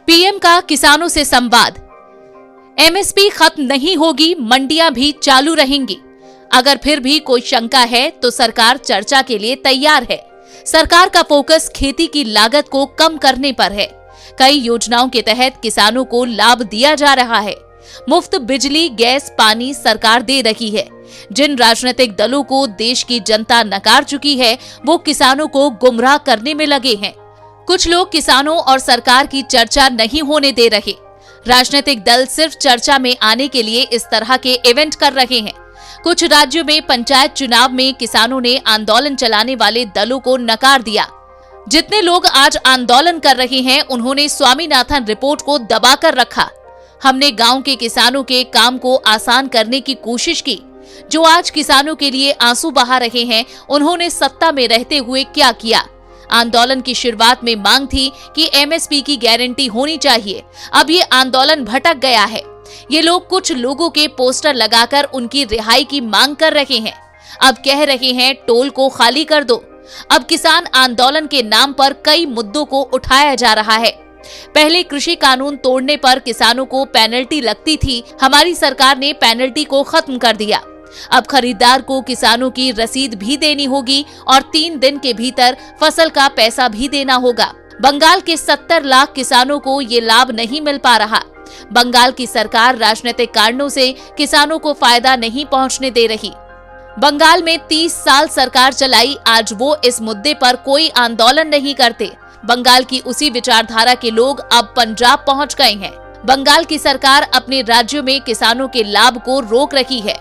PM का किसानों से संवाद। एमएसपी खत्म नहीं होगी, मंडियां भी चालू रहेंगी। अगर फिर भी कोई शंका है तो सरकार चर्चा के लिए तैयार है। सरकार का फोकस खेती की लागत को कम करने पर है। कई योजनाओं के तहत किसानों को लाभ दिया जा रहा है। मुफ्त बिजली, गैस, पानी सरकार दे रही है। जिन राजनीतिक दलों को देश की जनता नकार चुकी है, वो किसानों को गुमराह करने में लगे हैं। कुछ लोग किसानों और सरकार की चर्चा नहीं होने दे रहे। राजनीतिक दल सिर्फ चर्चा में आने के लिए इस तरह के इवेंट कर रहे हैं। कुछ राज्यों में पंचायत चुनाव में किसानों ने आंदोलन चलाने वाले दलों को नकार दिया। जितने लोग आज आंदोलन कर रहे हैं, उन्होंने स्वामीनाथन रिपोर्ट को दबाकर रखा। हमने गांव के किसानों के काम को आसान करने की कोशिश की। जो आज किसानों के लिए आंसू बहा रहे हैं, उन्होंने सत्ता में रहते हुए क्या किया? आंदोलन की शुरुआत में मांग थी कि एमएसपी की गारंटी होनी चाहिए। अब ये आंदोलन भटक गया है। ये लोग कुछ लोगों के पोस्टर लगाकर उनकी रिहाई की मांग कर रहे हैं। अब कह रहे हैं टोल को खाली कर दो। अब किसान आंदोलन के नाम पर कई मुद्दों को उठाया जा रहा है। पहले कृषि कानून तोड़ने पर किसानों को पेनल्टी लगती थी। हमारी सरकार ने पेनल्टी को खत्म कर दिया। अब खरीदार को किसानों की रसीद भी देनी होगी और 3 दिन के भीतर फसल का पैसा भी देना होगा। बंगाल के 70 लाख किसानों को ये लाभ नहीं मिल पा रहा। बंगाल की सरकार राजनीतिक कारणों से किसानों को फायदा नहीं पहुंचने दे रही। बंगाल में 30 साल सरकार चलाई, आज वो इस मुद्दे पर कोई आंदोलन नहीं करते। बंगाल की उसी विचारधारा के लोग अब पंजाब पहुंच गए हैं। बंगाल की सरकार अपने राज्यों में किसानों के लाभ को रोक रही है।